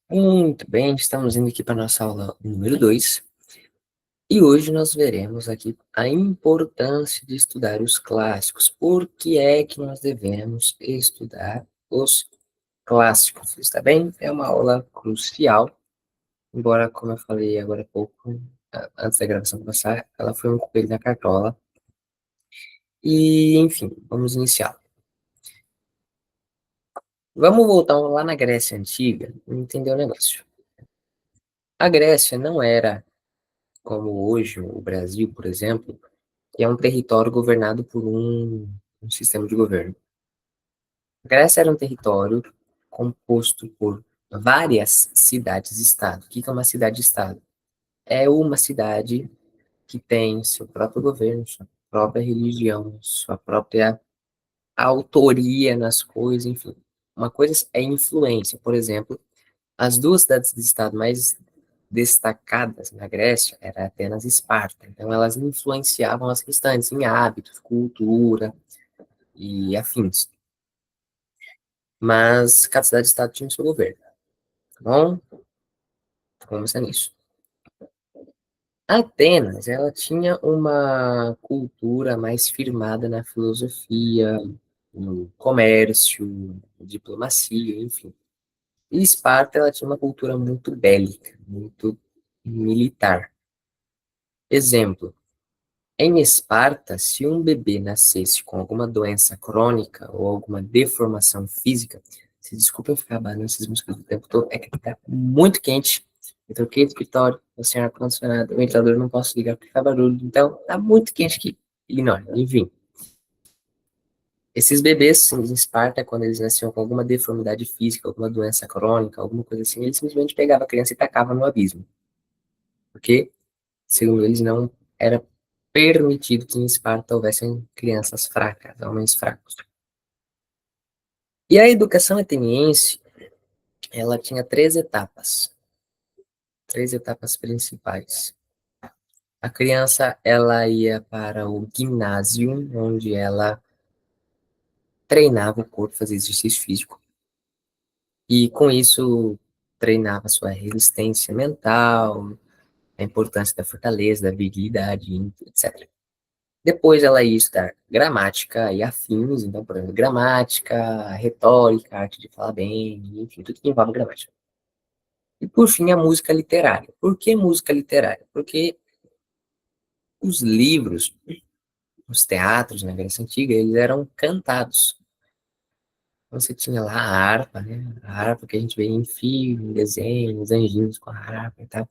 Muito bem, estamos indo aqui para a nossa aula número 2 e hoje nós veremos aqui a importância de estudar os clássicos. Por que é que nós devemos estudar os clássicos? Está bem? É uma aula crucial, embora, como eu falei agora há pouco, antes da gravação começar, ela foi um coelho na cartola. E, enfim, vamos iniciar. Vamos voltar lá na Grécia Antiga e entender o negócio. A Grécia não era como hoje o Brasil, por exemplo, que é um território governado por um sistema de governo. A Grécia era um território composto por várias cidades-estado. O que é uma cidade-estado? É uma cidade que tem seu próprio governo, sua própria religião, sua própria autoria nas coisas, enfim. Uma coisa é influência, por exemplo, as duas cidades-estado mais destacadas na Grécia era Atenas e Esparta. Então, elas influenciavam as restantes em hábitos, cultura e afins. Mas cada cidade-estado tinha o seu governo, tá bom? Vamos começar nisso. Atenas, ela tinha uma cultura mais firmada na filosofia, no comércio, diplomacia, enfim. E Esparta, ela tinha uma cultura muito bélica, muito militar. Exemplo, em Esparta, se um bebê nascesse com alguma doença crônica ou alguma deformação física, se desculpa eu ficar abanando esses músculos o tempo todo, é que tá muito quente. Eu troquei de escritório, o sem ar-condicionado, o ventilador não posso ligar porque faz barulho, então tá muito quente aqui. Ignora, enfim. Esses bebês em Esparta, quando eles nasciam com alguma deformidade física, alguma doença crônica, alguma coisa assim, eles simplesmente pegavam a criança e tacavam no abismo. Porque, segundo eles, não era permitido que em Esparta houvessem crianças fracas, homens fracos. E a educação ateniense, ela tinha três etapas principais. A criança, ela ia para o ginásio, onde ela treinava o corpo, fazia exercício físico, e com isso treinava sua resistência mental, a importância da fortaleza, da virilidade, etc. Depois ela ia estudar gramática e afins, então, por exemplo, gramática, retórica, arte de falar bem, enfim, tudo que envolve gramática. E por fim, a música literária. Por que música literária? Porque os livros, os teatros na Grécia Antiga, eles eram cantados. Então, você tinha lá a harpa, né? A harpa que a gente vê em filme, em desenhos, anjinhos com a harpa e tal.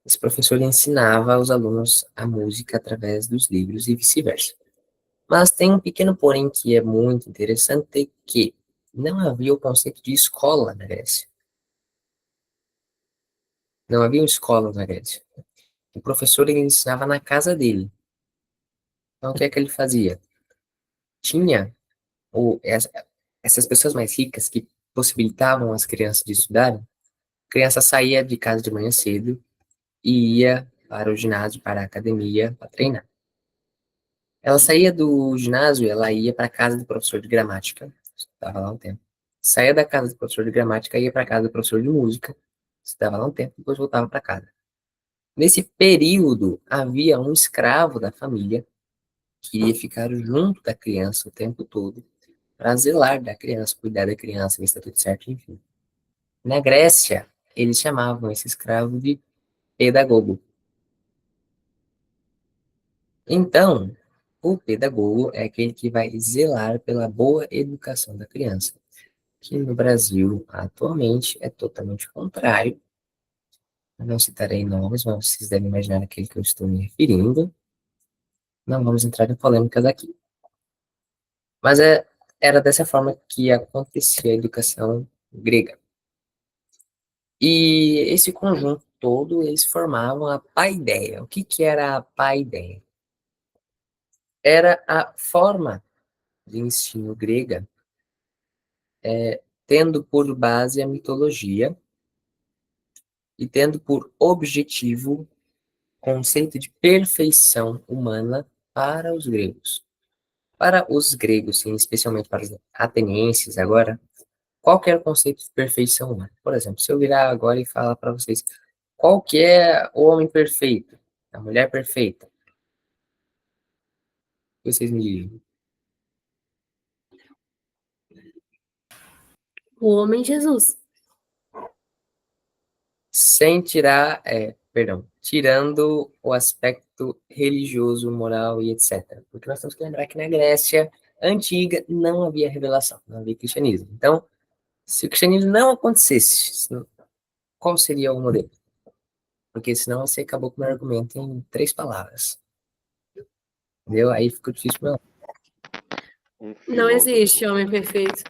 Esse professor ensinava aos alunos a música através dos livros e vice-versa. Mas tem um pequeno porém que é muito interessante, que não havia o conceito de escola na Grécia. Não havia escolas na Grécia. O professor ele ensinava na casa dele. Então, o que é que ele fazia? Tinha ou essas pessoas mais ricas que possibilitavam as crianças de estudarem, a criança saía de casa de manhã cedo e ia para o ginásio, para a academia, para treinar. Ela saía do ginásio, ela ia para a casa do professor de gramática, estava lá um tempo. Saía da casa do professor de gramática, ia para a casa do professor de música, estava lá um tempo, depois voltava para casa. Nesse período, havia um escravo da família que iria ficar junto da criança o tempo todo, para zelar da criança, cuidar da criança, ver se está tudo certo, enfim. Na Grécia, eles chamavam esse escravo de pedagogo. Então, o pedagogo é aquele que vai zelar pela boa educação da criança, que no Brasil, atualmente, é totalmente contrário. Eu não citarei nomes, mas vocês devem imaginar aquele que eu estou me referindo. Não vamos entrar em polêmicas aqui. Mas era dessa forma que acontecia a educação grega. E esse conjunto todo, eles formavam a paideia. O que que era a paideia? Era a forma de ensino grega, tendo por base a mitologia e tendo por objetivo o conceito de perfeição humana para os gregos. Para os gregos, e especialmente para os atenienses agora, Qual que era o conceito de perfeição humana? Por exemplo, se eu virar agora e falar para vocês qual que é o homem perfeito, a mulher perfeita, o que vocês me diriam? O homem Jesus. Sem tirar, perdão, tirando o aspecto religioso, moral e etc. Porque nós temos que lembrar que na Grécia antiga não havia revelação, não havia cristianismo. Então, se o cristianismo não acontecesse, qual seria o modelo? Porque senão você acabou com o meu argumento em 3 palavras. Entendeu? Aí ficou difícil pra... Um Não existe filósofo. homem perfeito.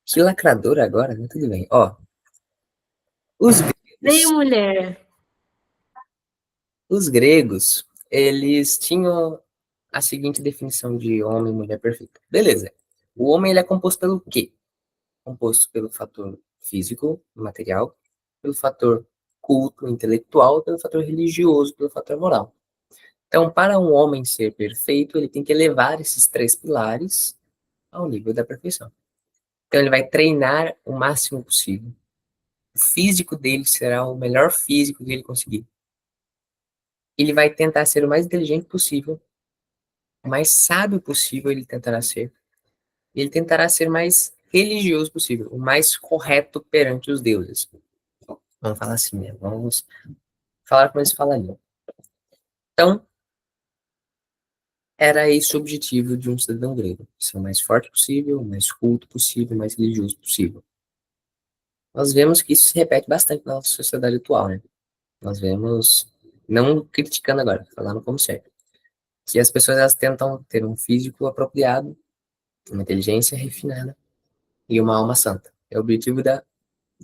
Que lacrador agora, né? Tudo bem. Ó, os Nem gregos, mulher. os gregos, eles tinham a seguinte definição de homem e mulher perfeito. Beleza. O homem ele é composto pelo quê? Composto pelo fator físico, material, pelo fator culto, intelectual, pelo fator religioso, pelo fator moral. Então, para um homem ser perfeito, ele tem que elevar esses 3 pilares ao nível da perfeição. Então, ele vai treinar o máximo possível. O físico dele será o melhor físico que ele conseguir. Ele vai tentar ser o mais inteligente possível, o mais sábio possível ele tentará ser. Ele tentará ser mais religioso possível, o mais correto perante os deuses. Vamos falar assim, né? Vamos falar como eles falariam. Então, era esse o objetivo de um cidadão grego: ser o mais forte possível, o mais culto possível, o mais religioso possível. Nós vemos que isso se repete bastante na nossa sociedade atual, né? Nós vemos, não criticando agora, falando como certo, que as pessoas elas tentam ter um físico apropriado, uma inteligência refinada e uma alma santa. É o objetivo da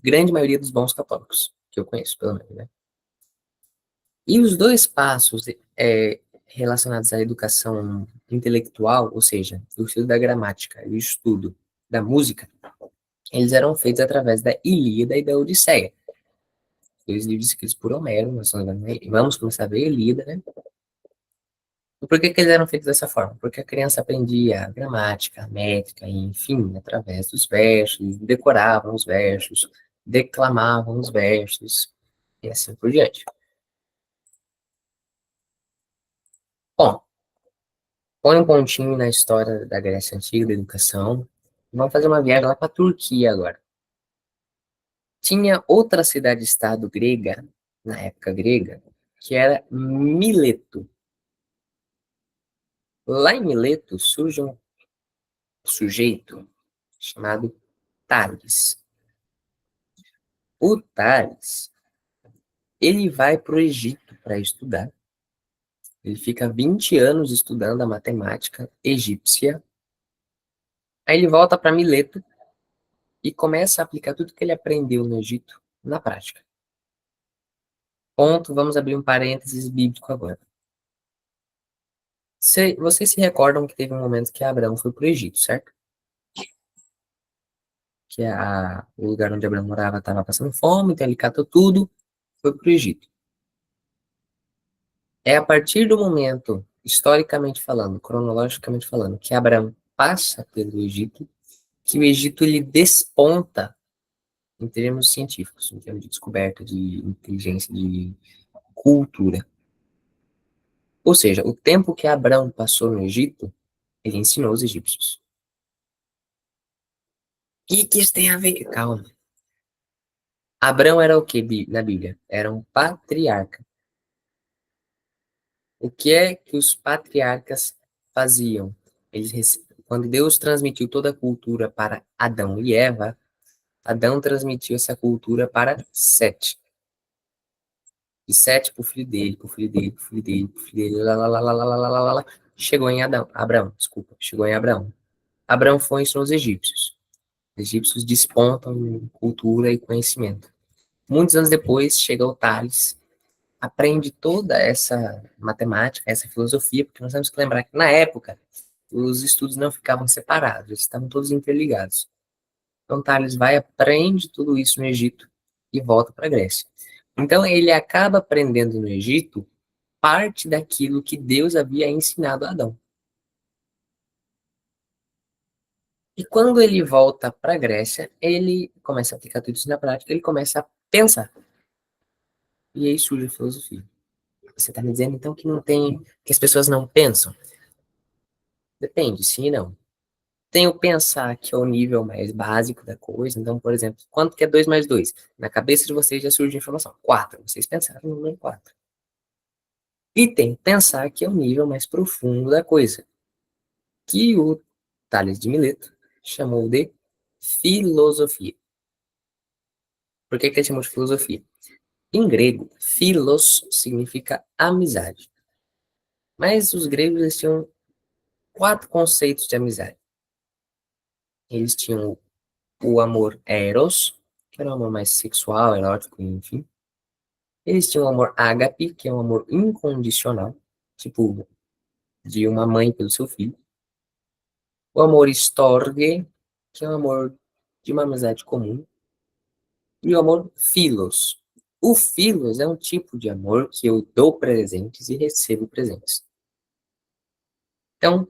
grande maioria dos bons católicos, que eu conheço, pelo menos, né? E os 2 passos relacionados à educação intelectual, ou seja, o estudo da gramática e o estudo da música, eles eram feitos através da Ilíada e da Odisseia, 2 livros escritos por Homero. Nós vamos começar a ver a Ilíada, né? E por que que eles eram feitos dessa forma? Porque a criança aprendia a gramática, a métrica, enfim, através dos versos, decoravam os versos, declamavam os versos, e assim por diante. Bom, põe um pontinho na história da Grécia Antiga, da educação. Vamos fazer uma viagem lá para a Turquia agora. Tinha outra cidade-estado grega, na época grega, que era Mileto. Lá em Mileto surge um sujeito chamado Tales. O Tales, ele vai para o Egito para estudar. Ele fica 20 anos estudando a matemática egípcia. Aí ele volta para Mileto e começa a aplicar tudo que ele aprendeu no Egito na prática. Ponto, vamos abrir um parênteses bíblico agora. Vocês se recordam que teve um momento que Abraão foi para o Egito, certo? Que o lugar onde Abraão morava estava passando fome, então ele catou tudo, foi para o Egito. É a partir do momento, historicamente falando, cronologicamente falando, que Abraão passa pelo Egito, que o Egito ele desponta em termos científicos, em termos de descoberta, de inteligência, de cultura. Ou seja, o tempo que Abraão passou no Egito, ele ensinou os egípcios. O que isso tem a ver? Calma. Abraão era o que na Bíblia? Era um patriarca. O que é que os patriarcas faziam? Quando Deus transmitiu toda a cultura para Adão e Eva, Adão transmitiu essa cultura para Sete. De Sete para o filho dele, para o filho dele, para o filho dele, para o filho dele, lá, lá, lá, lá, lá, lá, lá, lá, lá, chegou em Abraão, desculpa, chegou em Abraão. Abraão foi e ensinou os egípcios. Os egípcios despontam em cultura e conhecimento. Muitos anos depois, chega o Tales, aprende toda essa matemática, essa filosofia, porque nós temos que lembrar que na época os estudos não ficavam separados, eles estavam todos interligados. Então Tales vai, aprende tudo isso no Egito e volta para a Grécia. Então ele acaba aprendendo no Egito parte daquilo que Deus havia ensinado a Adão. E quando ele volta para a Grécia, ele começa a aplicar tudo isso na prática, ele começa a pensar. E aí surge a filosofia. Você está me dizendo, então, que não tem, que as pessoas não pensam? Depende, sim e não. Tem o pensar, que é o nível mais básico da coisa. Então, por exemplo, quanto que é 2 mais 2? Na cabeça de vocês já surge a informação. 4. Vocês pensaram no número 4. E tem pensar, que é o nível mais profundo da coisa, que o Tales de Mileto chamou de filosofia. Por que ele chamou de filosofia? Em grego, philos significa amizade. Mas os gregos eles tinham 4 conceitos de amizade. Eles tinham o amor eros, que era um amor mais sexual, erótico, enfim. Eles tinham o amor ágape, que é um amor incondicional, tipo de uma mãe pelo seu filho. O amor storge, que é um amor de uma amizade comum. E o amor philos. O philos é um tipo de amor que eu dou presentes e recebo presentes. Então,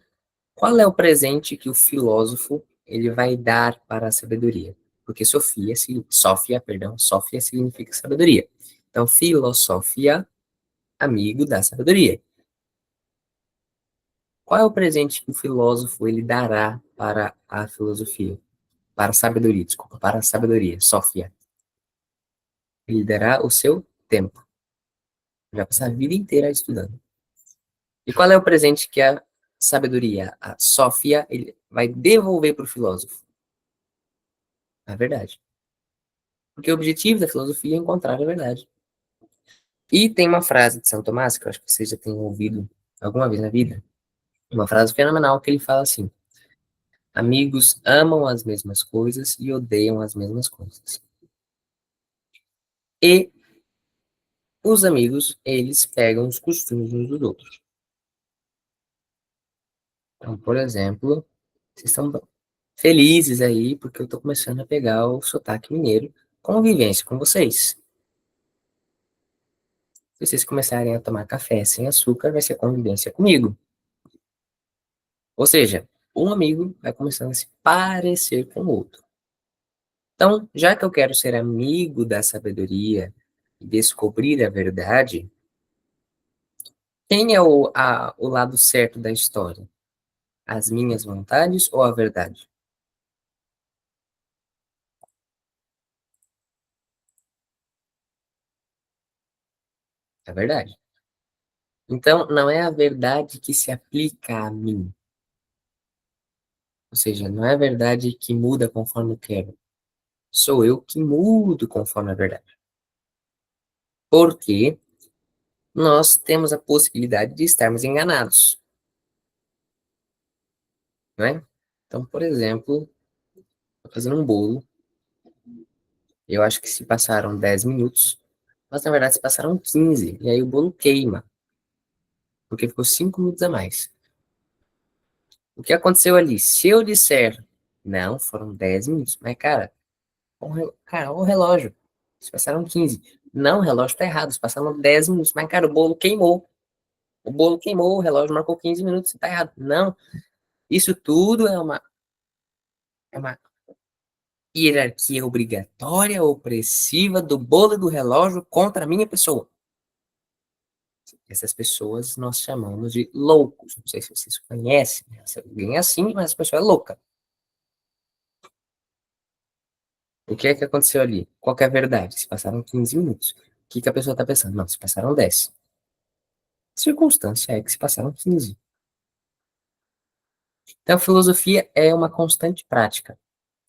qual é o presente que o filósofo ele vai dar para a sabedoria? Porque Sófia significa sabedoria. Então, filosofia, amigo da sabedoria. Qual é o presente que o filósofo ele dará para a filosofia? Para a sabedoria, desculpa, para a sabedoria, Sófia. Ele dará o seu tempo. Vai passar a vida inteira estudando. E qual é o presente que a sabedoria, a Sófia, ele vai devolver para o filósofo? A verdade. Porque o objetivo da filosofia é encontrar a verdade. E tem uma frase de São Tomás, que eu acho que vocês já tenham ouvido alguma vez na vida, uma frase fenomenal que ele fala assim: amigos amam as mesmas coisas e odeiam as mesmas coisas. E os amigos, eles pegam os costumes uns dos outros. Então, por exemplo, vocês estão felizes aí porque eu tô começando a pegar o sotaque mineiro, convivência com vocês. Se vocês começarem a tomar café sem açúcar, vai ser convivência comigo. Ou seja, um amigo vai começando a se parecer com o outro. Então, já que eu quero ser amigo da sabedoria e descobrir a verdade, quem é o lado certo da história? As minhas vontades ou a verdade? A verdade. Então, não é a verdade que se aplica a mim. Ou seja, não é a verdade que muda conforme eu quero. Sou eu que mudo conforme a verdade. Porque nós temos a possibilidade de estarmos enganados, não é? Então, por exemplo, tô fazendo um bolo, eu acho que se passaram 10 minutos, mas na verdade se passaram 15, e aí o bolo queima, porque ficou 5 minutos a mais. O que aconteceu ali? Se eu disser, não, foram 10 minutos, mas cara, o relógio, se passaram 15. Não, o relógio tá errado, se passaram 10 minutos, mas cara, o bolo queimou. O bolo queimou, o relógio marcou 15 minutos, tá errado. Não, isso tudo é uma hierarquia obrigatória, opressiva do bolo e do relógio contra a minha pessoa. Essas pessoas nós chamamos de loucos. Não sei se vocês conhecem, né? Se alguém é assim, mas essa pessoa é louca. O que é que aconteceu ali? Qual que é a verdade? Se passaram 15 minutos. O que que a pessoa está pensando? Não, se passaram 10. A circunstância é que se passaram 15. Então, a filosofia é uma constante prática.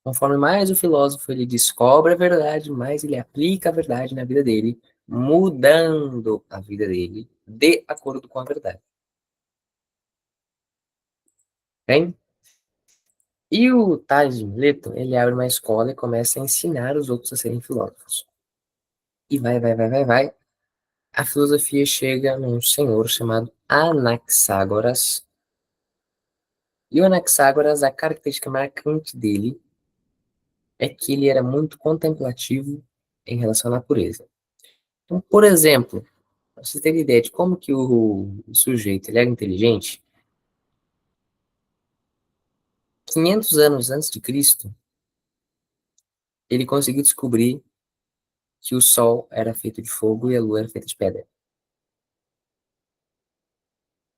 Conforme mais o filósofo ele descobre a verdade, mais ele aplica a verdade na vida dele, mudando a vida dele de acordo com a verdade. Bem? E o Tales de Mileto, ele abre uma escola e começa a ensinar os outros a serem filósofos. E vai. A filosofia chega num senhor chamado Anaxágoras. E o Anaxágoras, a característica marcante dele é que ele era muito contemplativo em relação à natureza. Então, por exemplo, para você ter ideia de como que o sujeito ele era inteligente, 500 anos antes de Cristo, ele conseguiu descobrir que o Sol era feito de fogo e a Lua era feita de pedra.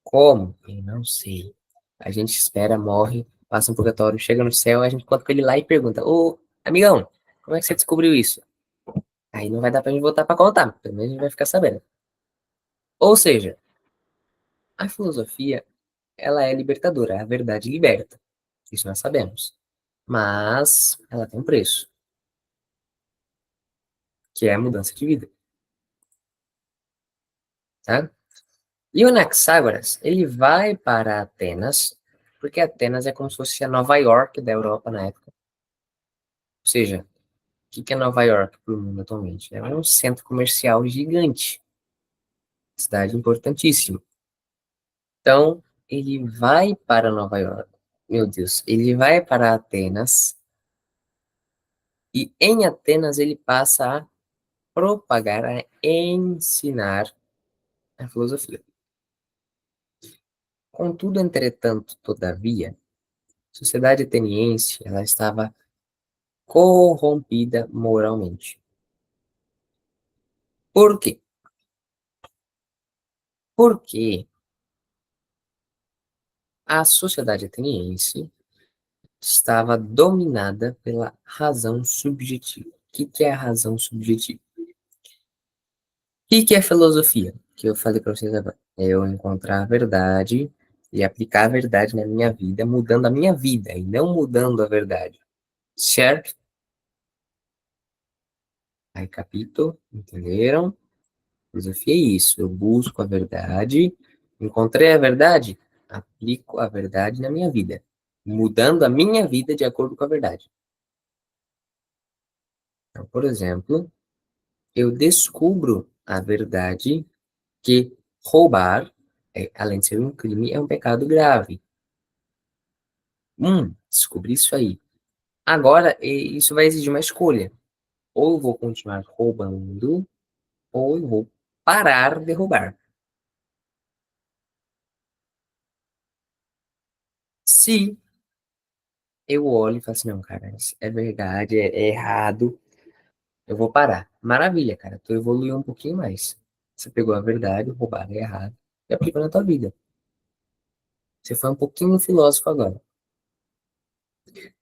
Como? Eu não sei. A gente espera, morre, passa um purgatório, chega no céu, a gente conta com ele lá e pergunta: Ô, amigão, como é que você descobriu isso? Aí não vai dar pra gente voltar pra contar, pelo menos a gente vai ficar sabendo. Ou seja, a filosofia, ela é libertadora, a verdade liberta. Isso nós sabemos. Mas ela tem um preço, que é a mudança de vida, tá? E o Anaxágoras, ele vai para Atenas, porque Atenas é como se fosse a Nova York da Europa na época. Ou seja, o que é Nova York para o mundo atualmente? É um centro comercial gigante, cidade importantíssima. Então, ele vai para Nova York. Meu Deus, ele vai para Atenas e em Atenas ele passa a propagar, a ensinar a filosofia. Contudo, entretanto, todavia, a sociedade ateniense ela estava corrompida moralmente. Por quê? Porque a sociedade ateniense estava dominada pela razão subjetiva. O que é a razão subjetiva? O que é filosofia? Que eu falei para vocês agora. É eu encontrar a verdade e aplicar a verdade na minha vida, mudando a minha vida e não mudando a verdade. Certo? Aí, capítulo, entenderam? Filosofia é isso. Eu busco a verdade, encontrei a verdade, aplico a verdade na minha vida, mudando a minha vida de acordo com a verdade. Então, por exemplo, eu descubro a verdade que roubar, além de ser um crime, é um pecado grave. Descobri isso aí. Agora, isso vai exigir uma escolha. Ou eu vou continuar roubando, ou eu vou parar de roubar. Se eu olho e falo assim, não, cara, isso é verdade, é errado, eu vou parar. Maravilha, cara, tu evoluiu um pouquinho mais. Você pegou a verdade, roubar é errado, e aplicou na tua vida. Você foi um pouquinho filósofo agora.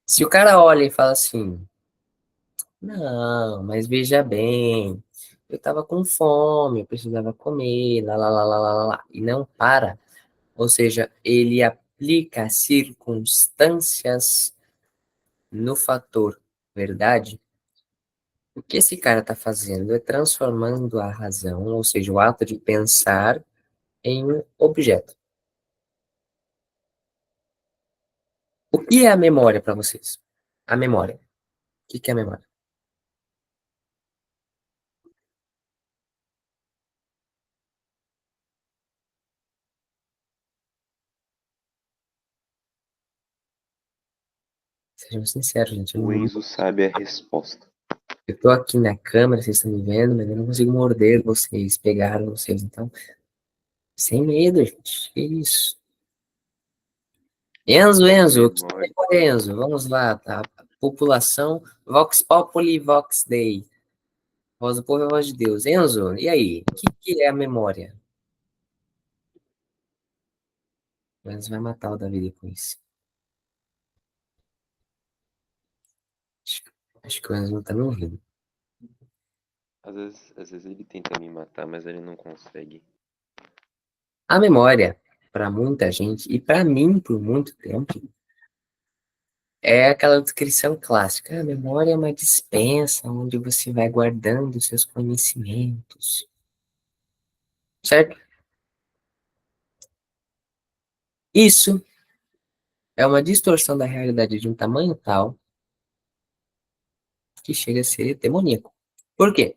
Se o cara olha e fala assim, não, mas veja bem, eu tava com fome, eu precisava comer, lá, lá, lá, lá, lá, lá, lá, e não para. Ou seja, ele aplica circunstâncias no fator verdade. O que esse cara está fazendo é transformando a razão, ou seja, o ato de pensar, em um objeto. O que é a memória para vocês? A memória. O que é a memória? Sejam sinceros, gente. O Enzo sabe a resposta. Eu tô aqui na câmera, vocês estão me vendo, mas eu não consigo morder vocês, pegar vocês. Então, sem medo, gente. Que isso? Enzo, o que é Memória. memória, Enzo? Vamos lá, tá? População, Vox Populi, Vox Dei. Voz do povo é voz de Deus. Enzo, e aí? O que é a memória? O Enzo vai matar o Davi depois. Acho, acho que o Enzo não tá me ouvindo. Às vezes ele tenta me matar, mas ele não consegue. A memória, para muita gente, e para mim por muito tempo, é aquela descrição clássica. A memória é uma dispensa onde você vai guardando seus conhecimentos. Certo? Isso é uma distorção da realidade de um tamanho tal que chega a ser demoníaco. Por quê?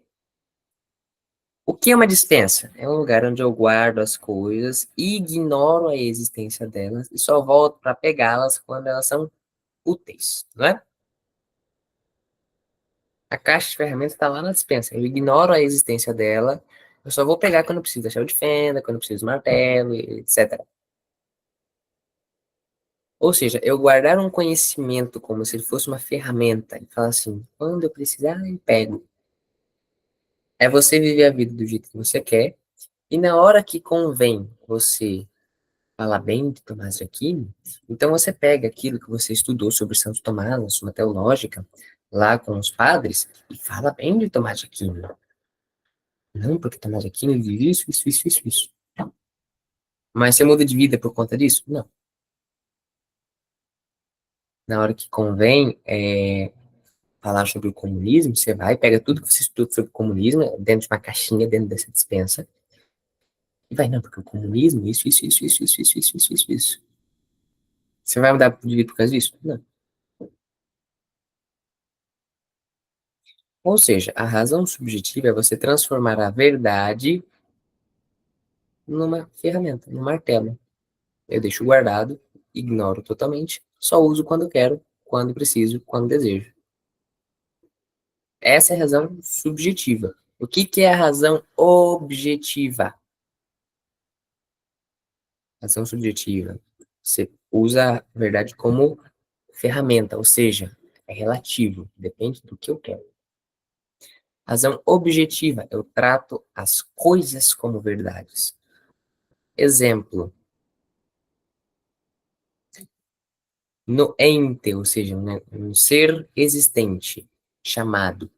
O que é uma dispensa? É um lugar onde eu guardo as coisas, ignoro a existência delas e só volto para pegá-las quando elas são úteis, não é? A caixa de ferramentas está lá na dispensa. Eu ignoro a existência dela. Eu só vou pegar quando eu preciso da chave de fenda, quando eu preciso do martelo, etc. Ou seja, eu guardar um conhecimento como se ele fosse uma ferramenta e falar assim, quando eu precisar, eu pego. É você viver a vida do jeito que você quer e na hora que convém você falar bem de Tomás de Aquino, então você pega aquilo que você estudou sobre Santo Tomás, na sua teológica, lá com os padres, e fala bem de Tomás de Aquino. Não, porque Tomás de Aquino vive isso. Mas você muda de vida por conta disso? Não. Na hora que convém falar sobre o comunismo, você vai, pega tudo que você estuda sobre o comunismo, dentro de uma caixinha, dentro dessa dispensa, e vai, não, porque o comunismo, isso. Você vai mudar de vida por causa disso? Não. Ou seja, a razão subjetiva é você transformar a verdade numa ferramenta, num martelo. Eu deixo guardado, ignoro totalmente, só uso quando quero, quando preciso, quando desejo. Essa é a razão subjetiva. O que que é a razão objetiva? Razão subjetiva. Você usa a verdade como ferramenta, ou seja, é relativo, depende do que eu quero. Razão objetiva, eu trato as coisas como verdades. Exemplo, no ente, ou seja, um ser existente chamado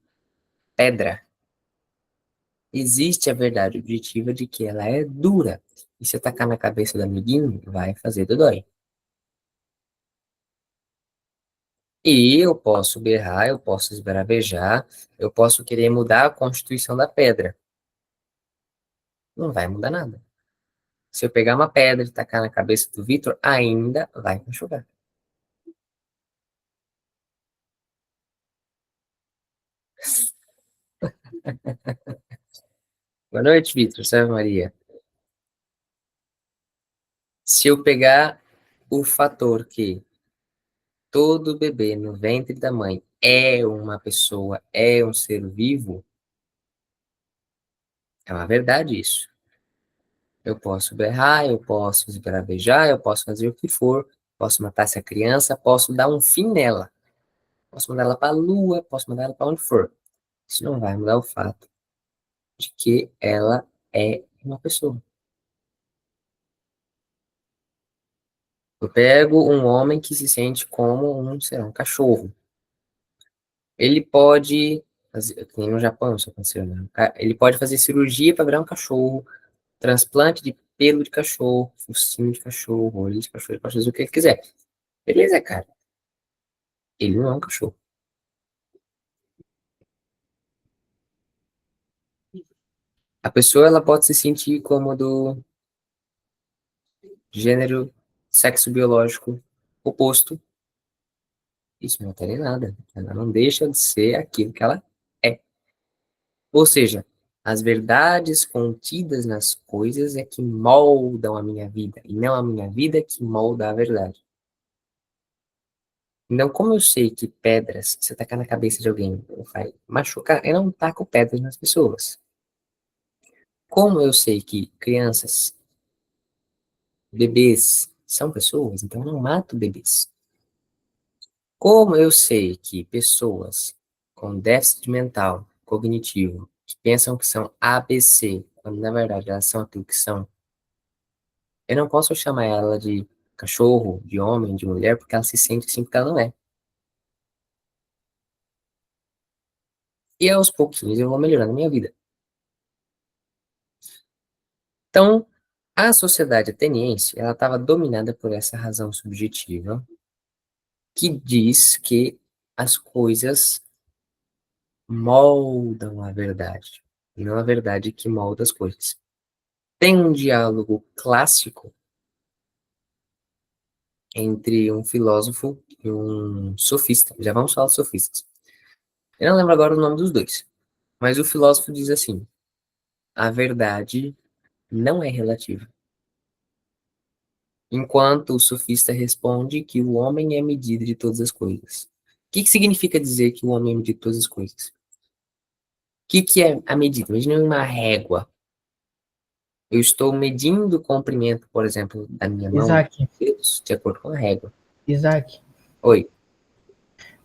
pedra, existe a verdade objetiva de que ela é dura. E se atacar na cabeça do amiguinho, vai fazer dodói. E eu posso berrar, eu posso esbravejar, eu posso querer mudar a constituição da pedra. Não vai mudar nada. Se eu pegar uma pedra e tacar na cabeça do Vitor, ainda vai machucar. Boa noite, Vitor. Salve Maria. Se eu pegar o fator que todo bebê no ventre da mãe é uma pessoa, é um ser vivo, é uma verdade isso. Eu posso berrar, eu posso esbravejar, eu posso fazer o que for, posso matar essa criança, posso dar um fim nela. Posso mandar ela para a lua, posso mandar ela para onde for. Isso não vai mudar o fato de que ela é uma pessoa. Eu pego um homem que se sente como sei lá, um cachorro. Ele pode fazer, que nem no Japão isso aconteceu, né? Ele pode fazer cirurgia para virar um cachorro, transplante de pelo de cachorro, focinho de cachorro, olho de cachorro, ele pode fazer o que ele quiser. Beleza, cara. Ele não é um cachorro. A pessoa ela pode se sentir como do gênero, sexo biológico oposto. Isso não altera em nada. Ela não deixa de ser aquilo que ela é. Ou seja, as verdades contidas nas coisas é que moldam a minha vida, e não a minha vida que molda a verdade. Então, como eu sei que pedras, se tacar na cabeça de alguém, vai machucar, eu não taco pedras nas pessoas. Como eu sei que crianças, bebês, são pessoas, então eu não mato bebês. Como eu sei que pessoas com déficit mental, cognitivo, que pensam que são ABC, quando na verdade elas são aquilo que são, eu não posso chamar ela de cachorro, de homem, de mulher, porque ela se sente assim porque ela não é. E aos pouquinhos eu vou melhorando a minha vida. Então, a sociedade ateniense, ela estava dominada por essa razão subjetiva que diz que as coisas moldam a verdade, e não a verdade que molda as coisas. Tem um diálogo clássico entre um filósofo e um sofista. Já vamos falar de sofistas. Eu não lembro agora o nome dos dois, mas o filósofo diz assim: a verdade não é relativa. Enquanto o sofista responde que o homem é a medida de todas as coisas. O que significa dizer que o homem é a medida de todas as coisas? O que é a medida? Imagina uma régua. Eu estou medindo o comprimento, por exemplo, da minha mão, Isaac, de acordo com a régua. Isaac, Oi.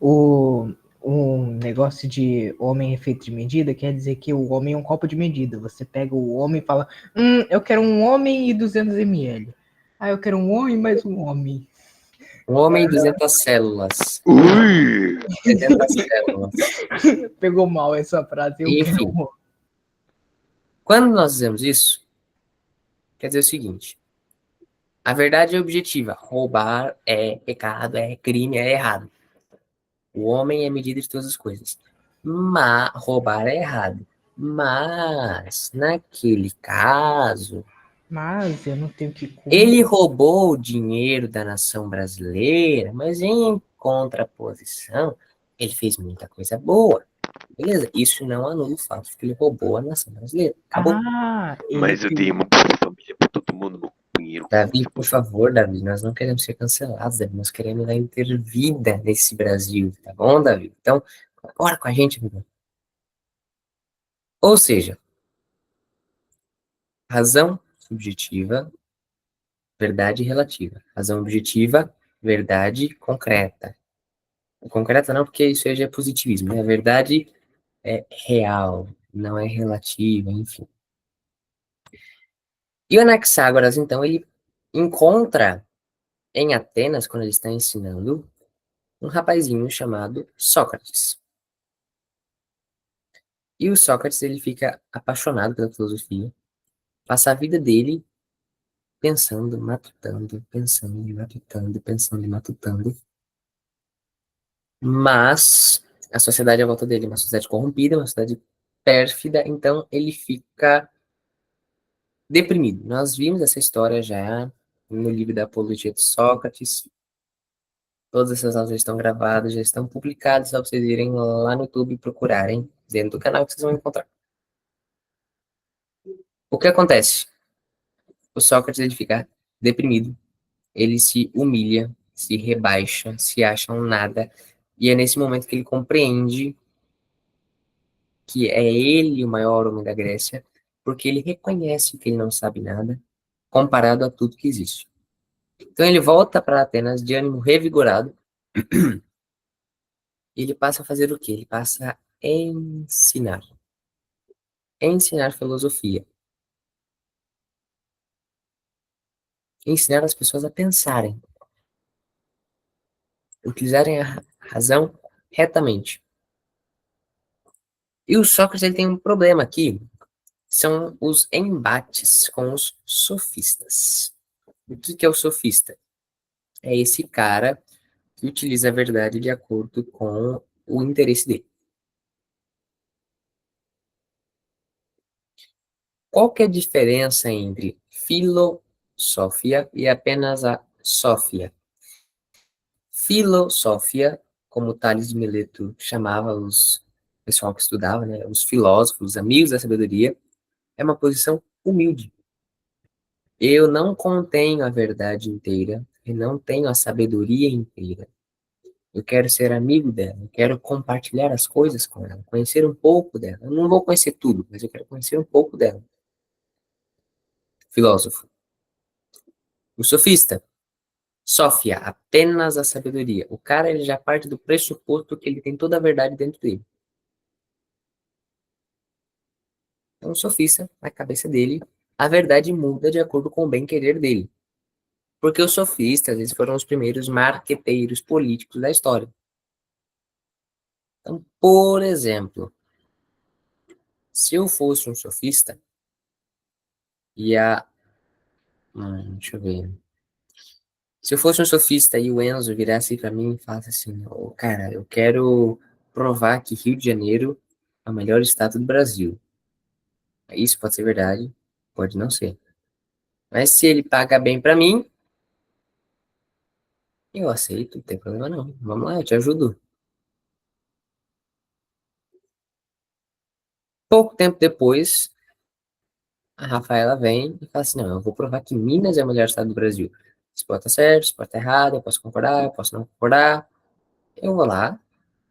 o, um negócio de homem é feito de medida quer dizer que o homem é um copo de medida. Você pega o homem e fala, eu quero um homem e 200 ml. Ah, eu quero um homem mais um homem. Um homem e 200 células. Ui! 300 células. Pegou mal essa frase, eu quero Enfim. um homem. Quando nós fizemos isso, quer dizer o seguinte: a verdade é objetiva. Roubar é pecado, é crime, é errado. O homem é medida de todas as coisas. Mas roubar é errado. Mas, naquele caso, Mas eu não tenho que ele roubou o dinheiro da nação brasileira, mas em contraposição, ele fez muita coisa boa. Beleza? Isso não anula o fato de que ele roubou a nação brasileira. Acabou. Ah, Mas eu dei uma boa família pra todo mundo no banheiro. Davi, por favor, Davi, nós não queremos ser cancelados, Davi, nós queremos ainda ter vida nesse Brasil, tá bom, Davi? Então, bora com a gente, amigo. Ou seja, razão subjetiva, verdade relativa. Razão objetiva, verdade concreta. Concreta não, porque isso aí já é positivismo, né? A verdade é real, não é relativa, enfim. E o Anaxágoras, então, ele encontra em Atenas, quando ele está ensinando, um rapazinho chamado Sócrates. E o Sócrates, ele fica apaixonado pela filosofia, passa a vida dele pensando, matutando, pensando, matutando, pensando, matutando. Mas a sociedade à volta dele é uma sociedade corrompida, uma sociedade pérfida, então ele fica deprimido. Nós vimos essa história já no livro da Apologia de Sócrates. Todas essas aulas já estão gravadas, já estão publicadas, só para vocês irem lá no YouTube e procurarem dentro do canal que vocês vão encontrar. O que acontece? O Sócrates ele fica deprimido, ele se humilha, se rebaixa, se acha um nada, e é nesse momento que ele compreende que é ele o maior homem da Grécia, porque ele reconhece que ele não sabe nada, comparado a tudo que existe. Então ele volta para Atenas de ânimo revigorado, e ele passa a fazer o quê? Ele passa a ensinar. Ensinar filosofia. Ensinar as pessoas a pensarem, utilizarem a razão retamente. E o Sócrates ele tem um problema aqui, são os embates com os sofistas. O que é o sofista? É esse cara que utiliza a verdade de acordo com o interesse dele. Qual que é a diferença entre filosofia e apenas a sófia? Filosofia, como Tales de Mileto chamava os pessoal que estudava, né, os filósofos, os amigos da sabedoria, é uma posição humilde. Eu não contenho a verdade inteira e não tenho a sabedoria inteira. Eu quero ser amigo dela, eu quero compartilhar as coisas com ela, conhecer um pouco dela. Eu não vou conhecer tudo, mas eu quero conhecer um pouco dela. Filósofo. O sofista. Sófia, apenas a sabedoria. O cara ele já parte do pressuposto que ele tem toda a verdade dentro dele. Então, o sofista, na cabeça dele, a verdade muda de acordo com o bem-querer dele. Porque os sofistas, eles foram os primeiros marqueteiros políticos da história. Então, por exemplo, se eu fosse um sofista, ia. Deixa eu ver. Se eu fosse um sofista e o Enzo virasse para mim e falasse assim: "Ô, cara, eu quero provar que Rio de Janeiro é o melhor estado do Brasil." Isso pode ser verdade, pode não ser. Mas se ele paga bem para mim, eu aceito, não tem problema não. Vamos lá, eu te ajudo. Pouco tempo depois, a Rafaela vem e fala assim: não, eu vou provar que Minas é o melhor estado do Brasil. Isso pode estar certo, isso pode estar errado, eu posso concordar, eu posso não concordar. Eu vou lá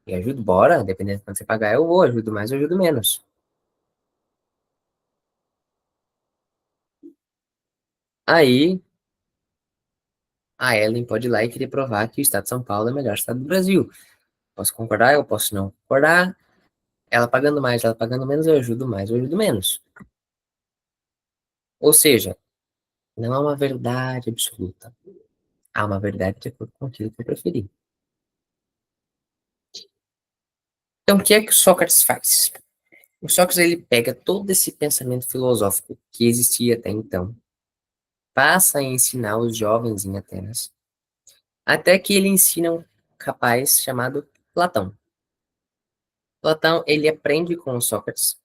e ajudo, bora, dependendo de quanto você pagar, eu vou, ajudo mais, eu ajudo menos. Aí, a Ellen pode ir lá e querer provar que o estado de São Paulo é o melhor estado do Brasil. Posso concordar, eu posso não concordar. Ela pagando mais, ela pagando menos, eu ajudo mais, eu ajudo menos. Ou seja, não há uma verdade absoluta. Há uma verdade de acordo com aquilo que eu preferir. Então, o que é que o Sócrates faz? O Sócrates ele pega todo esse pensamento filosófico que existia até então, passa a ensinar os jovens em Atenas, até que ele ensina um rapaz chamado Platão. Platão, ele aprende com o Sócrates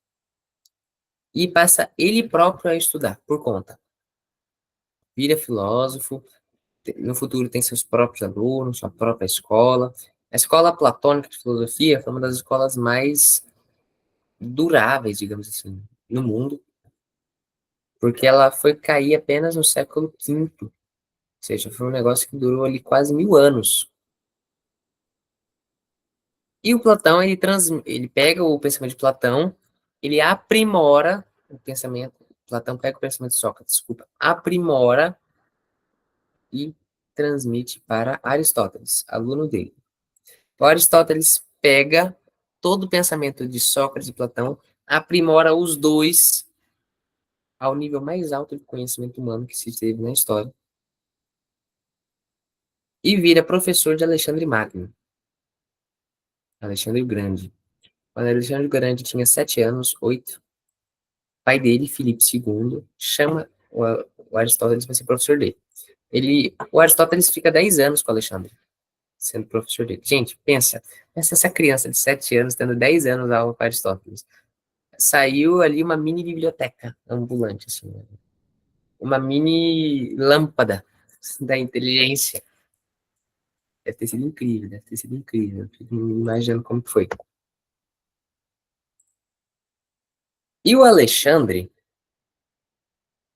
e passa ele próprio a estudar por conta. Vira filósofo, no futuro tem seus próprios alunos, sua própria escola. A escola platônica de filosofia foi uma das escolas mais duráveis, digamos assim, no mundo, porque ela foi cair apenas no século V, ou seja, foi um negócio que durou ali quase 1000 anos. E o Platão, ele pega o pensamento de Platão, ele aprimora o pensamento, Platão pega o pensamento de Sócrates, desculpa, aprimora e transmite para Aristóteles, aluno dele. O Aristóteles pega todo o pensamento de Sócrates e Platão, aprimora os dois ao nível mais alto de conhecimento humano que se teve na história e vira professor de Alexandre Magno, Alexandre o Grande. Quando Alexandre o Grande tinha 7 anos, 8, o pai dele, Filipe II, chama o Aristóteles para ser professor dele. O Aristóteles fica 10 anos com o Alexandre, sendo professor dele. Gente, pensa essa criança de 7 anos tendo 10 anos aula com Aristóteles. Saiu ali uma mini biblioteca ambulante, assim, né? Uma mini lâmpada da inteligência. Deve ter sido incrível, deve ter sido incrível. Fico imaginando como foi. E o Alexandre,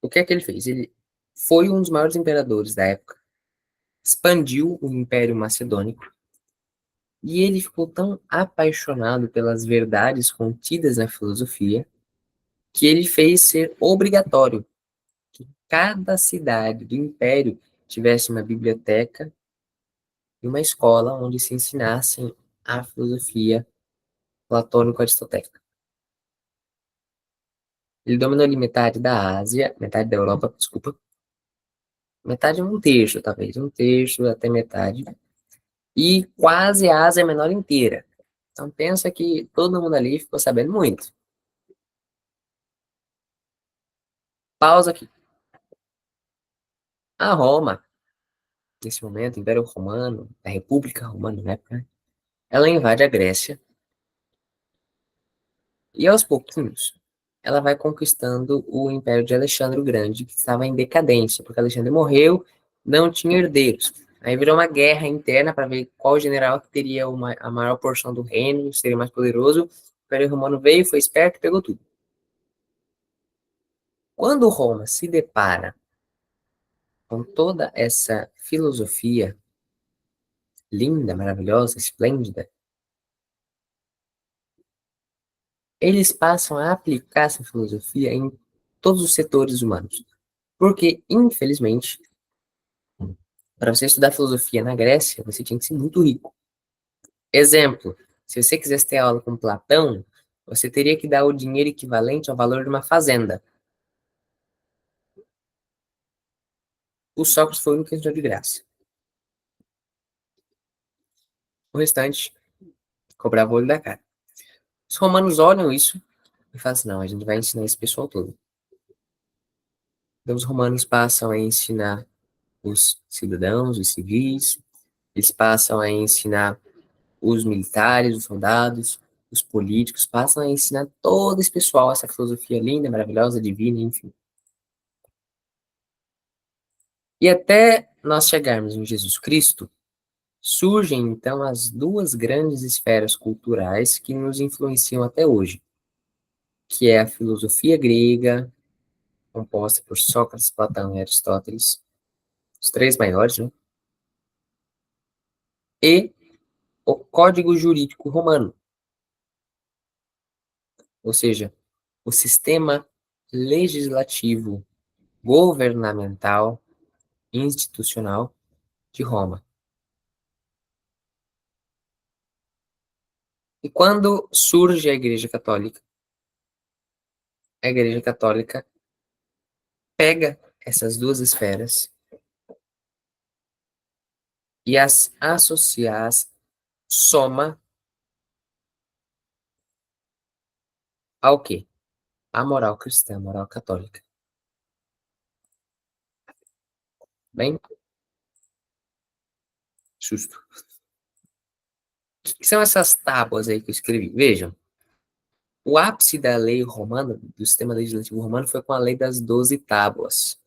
o que é que ele fez? Ele foi um dos maiores imperadores da época, expandiu o Império Macedônico, e ele ficou tão apaixonado pelas verdades contidas na filosofia, que ele fez ser obrigatório que cada cidade do Império tivesse uma biblioteca e uma escola onde se ensinassem a filosofia platônico-aristotélica. Ele dominou ali metade da Ásia, metade da Europa, desculpa, metade, um terço, talvez, um terço até metade, e quase a Ásia Menor inteira. Então pensa que todo mundo ali ficou sabendo muito. Pausa aqui. A Roma, nesse momento, Império Romano, a República Romana na época, né? Ela invade a Grécia e aos pouquinhos ela vai conquistando o Império de Alexandre o Grande, que estava em decadência, porque Alexandre morreu, não tinha herdeiros. Aí virou uma guerra interna para ver qual general que teria a maior porção do reino, seria mais poderoso. O Império Romano veio, foi esperto, pegou tudo. Quando Roma se depara com toda essa filosofia linda, maravilhosa, esplêndida, eles passam a aplicar essa filosofia em todos os setores humanos. Porque, infelizmente, para você estudar filosofia na Grécia, você tinha que ser muito rico. Exemplo, se você quisesse ter aula com Platão, você teria que dar o dinheiro equivalente ao valor de uma fazenda. O Sócrates foi o único que entrou de graça. O restante cobrava o olho da cara. Os romanos olham isso e falam assim, não, a gente vai ensinar esse pessoal todo. Então, os romanos passam a ensinar os cidadãos, os civis, eles passam a ensinar os militares, os soldados, os políticos, passam a ensinar todo esse pessoal essa filosofia linda, maravilhosa, divina, enfim. E até nós chegarmos em Jesus Cristo, surgem então as duas grandes esferas culturais que nos influenciam até hoje, que é a filosofia grega, composta por Sócrates, Platão e Aristóteles, os três maiores, né? E o Código Jurídico Romano, ou seja, o sistema legislativo, governamental, institucional de Roma. E quando surge a Igreja Católica pega essas duas esferas e as associa, as soma ao quê? A moral cristã, a moral católica. Bem, justo. O que são essas tábuas aí que eu escrevi? Vejam, o ápice da lei romana, do sistema legislativo romano, foi com a lei das 12 tábuas.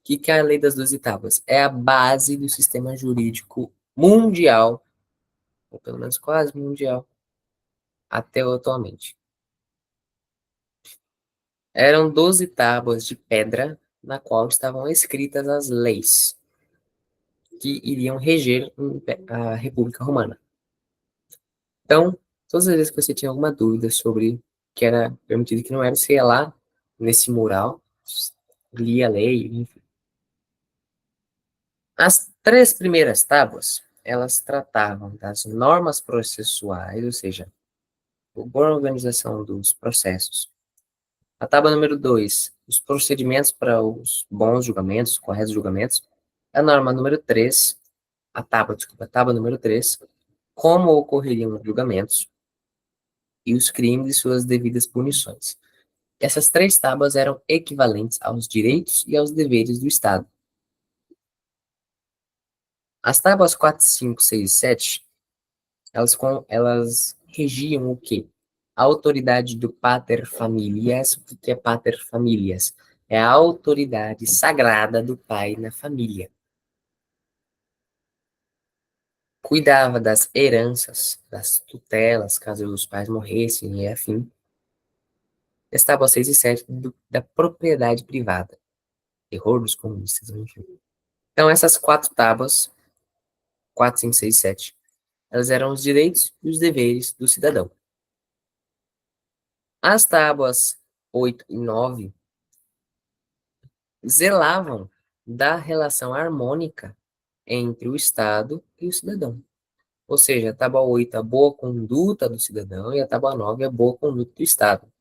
O que é a lei das 12 tábuas? É a base do sistema jurídico mundial, ou pelo menos quase mundial, até atualmente. Eram 12 tábuas de pedra na qual estavam escritas as leis que iriam reger a República Romana. Então, todas as vezes que você tinha alguma dúvida sobre o que era permitido e o que não era, você ia lá nesse mural, lia a lei, enfim. As 3 primeiras tábuas, elas tratavam das normas processuais, ou seja, a boa organização dos processos. A tábua número 2, os procedimentos para os bons julgamentos, corretos julgamentos. A norma número 3, a tábua número 3, como ocorreriam os julgamentos e os crimes e suas devidas punições. Essas 3 tábuas eram equivalentes aos direitos e aos deveres do Estado. As tábuas 4, 5, 6 e 7, elas regiam o quê? A autoridade do pater familias. O que é pater familias? É a autoridade sagrada do pai na família. Cuidava das heranças, das tutelas, caso os pais morressem e afim. As tábuas 6 e 7 da propriedade privada. Terror dos comunistas, enfim. Então, essas 4 tábuas, 4, 5, 6 e 7, elas eram os direitos e os deveres do cidadão. As tábuas 8 e 9 zelavam da relação harmônica entre o Estado e o cidadão. Ou seja, a tábua 8 é a boa conduta do cidadão e a tábua 9 é a boa conduta do Estado.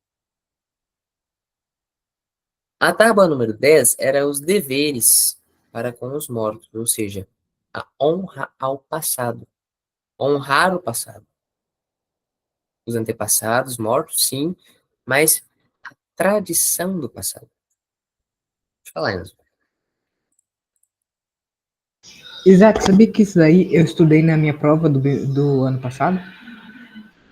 A tábua número 10 era os deveres para com os mortos, ou seja, a honra ao passado. Honrar o passado. Os antepassados mortos, sim, mas a tradição do passado. Deixa eu falar, Enzo. Isaac, sabia que isso daí eu estudei na minha prova do ano passado?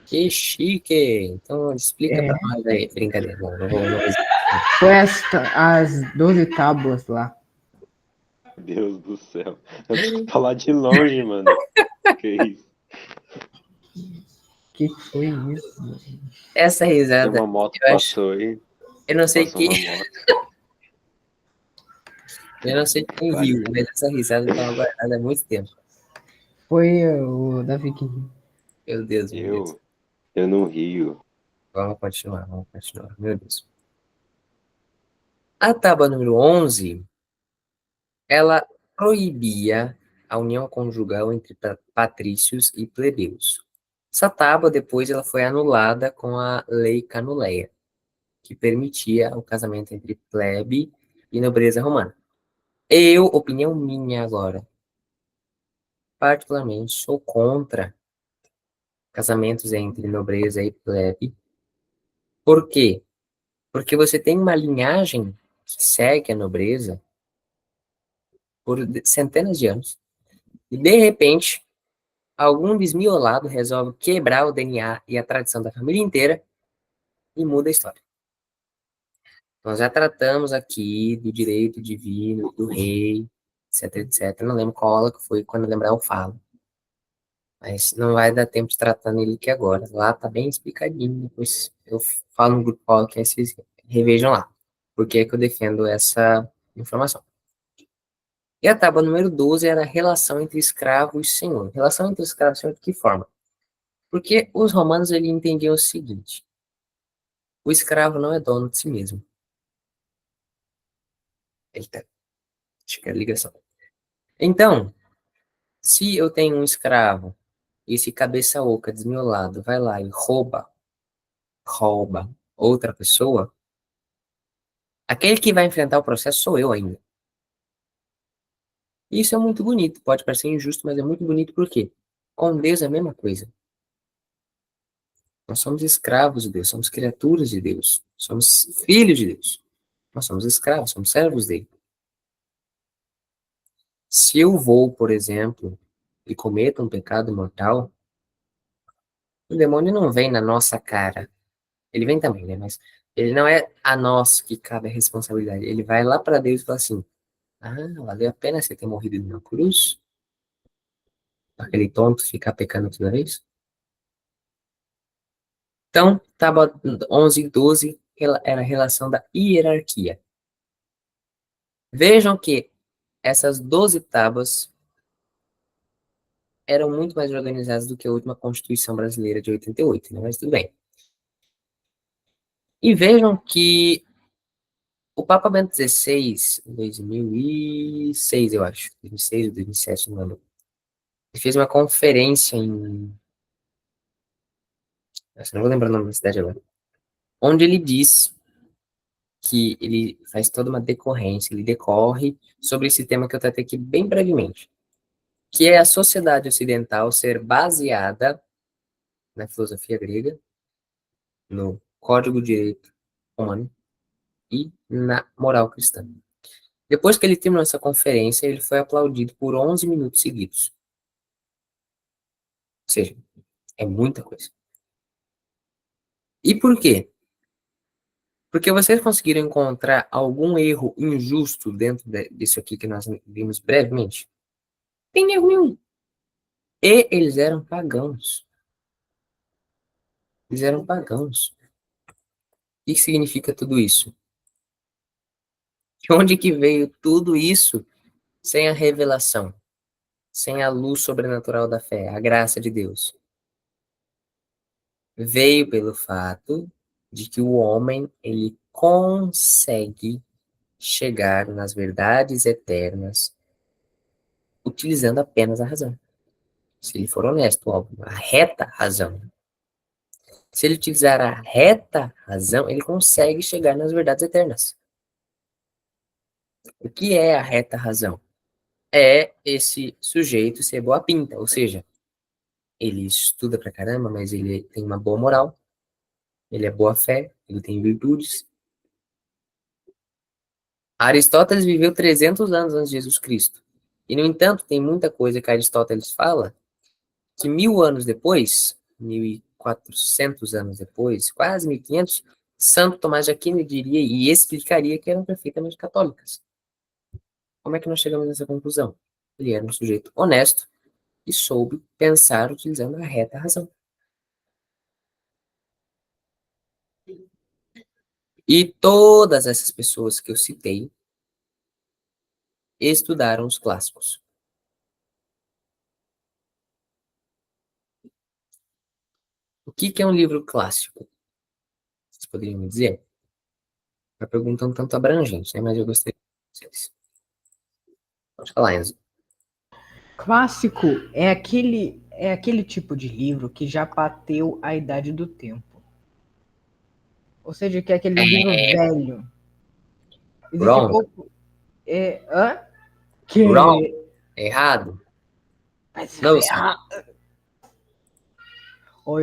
Que chique! Então explica É, pra nós aí. Brincadeira, não vou. foi as 12 tábuas lá. Deus do céu. Eu tô falar de longe, mano. Que isso? Que foi isso? Essa Tem risada, uma moto eu acho. passou aí. Eu não sei Passou uma quem, moto. eu não sei quem Vale. riu, mas essa risada estava guardada há muito tempo. Foi o Davi que riu. Meu Deus, meu Deus. Eu não rio. Vamos continuar. Meu Deus. A tábua número 11, ela proibia a união conjugal entre patrícios e plebeus. Essa tábua, depois, ela foi anulada com a Lei Canuleia, que permitia o casamento entre plebe e nobreza romana. Eu, opinião minha agora, particularmente, sou contra casamentos entre nobreza e plebe. Por quê? Porque você tem uma linhagem que segue a nobreza por centenas de anos, e de repente, algum desmiolado resolve quebrar o DNA e a tradição da família inteira e muda a história. Nós já tratamos aqui do direito divino, do rei, etc, etc. Não lembro qual aula que foi, quando eu lembrar eu falo. Mas não vai dar tempo de tratar nele aqui agora. Lá tá bem explicadinho. Depois eu falo no grupo aula que aí vocês revejam lá. Por que que eu defendo essa informação. E a tábua número 12 era a relação entre escravo e senhor. Relação entre escravo e senhor de que forma? Porque os romanos ele entendiam o seguinte: o escravo não é dono de si mesmo. Eita, acho que é a ligação. Então, Se eu tenho um escravo, e esse cabeça oca desmiolado vai lá e rouba outra pessoa, aquele que vai enfrentar o processo sou eu ainda. Isso é muito bonito, pode parecer injusto, mas é muito bonito por quê? Com Deus é a mesma coisa. Nós somos escravos de Deus, somos criaturas de Deus, somos filhos de Deus. Nós somos escravos, somos servos dele. Se eu vou, por exemplo, e cometo um pecado mortal, o demônio não vem na nossa cara. Ele vem também, né? Mas ele não é a nós que cabe a responsabilidade. Ele vai lá para Deus e fala assim: ah, valeu a pena você ter morrido na cruz? Aquele tonto ficar pecando toda vez? Então, tábua 11 e 12 era a relação da hierarquia. Vejam que essas 12 tábuas eram muito mais organizadas do que a última Constituição Brasileira de 88, né? Mas tudo bem. E vejam que o Papa Bento XVI, em 2006, eu acho, 2006 ou 2007, não lembro, ele fez uma conferência em... Nossa, não vou lembrar o nome da cidade agora. Onde ele diz que ele faz toda uma decorrência, ele decorre sobre esse tema que eu tratei aqui bem brevemente, que é a sociedade ocidental ser baseada na filosofia grega, no Código de Direito Romano e na moral cristã. Depois que ele terminou essa conferência, ele foi aplaudido por 11 minutos seguidos. Ou seja, é muita coisa. E por quê? Porque vocês conseguiram encontrar algum erro injusto dentro disso aqui que nós vimos brevemente? Tem erro nenhum. E eles eram pagãos. Eles eram pagãos. O que significa tudo isso? De onde que veio tudo isso sem a revelação? Sem a luz sobrenatural da fé, a graça de Deus? Veio pelo fato de que o homem, ele consegue chegar nas verdades eternas utilizando apenas a razão. Se ele for honesto, óbvio, a reta razão. Se ele utilizar a reta razão, ele consegue chegar nas verdades eternas. O que é a reta razão? É esse sujeito ser boa pinta, ou seja, ele estuda pra caramba, mas ele tem uma boa moral, ele é boa fé, ele tem virtudes. Aristóteles viveu 300 anos antes de Jesus Cristo. E, no entanto, tem muita coisa que Aristóteles fala que 1000 anos depois, 1400 anos depois, quase 1500, Santo Tomás de Aquino diria e explicaria que eram perfeitamente católicas. Como é que nós chegamos nessa conclusão? Ele era um sujeito honesto e soube pensar utilizando a reta razão. E todas essas pessoas que eu citei estudaram os clássicos. O que é um livro clássico? Vocês poderiam me dizer? Uma pergunta um tanto abrangente, né? Mas eu gostaria de vocês. Pode falar, Enzo. Clássico é aquele tipo de livro que já bateu a idade do tempo. Ou seja, que é aquele livro velho. Existe Wrong. pouco. Wrong. Que. Errado. Mas Não, ou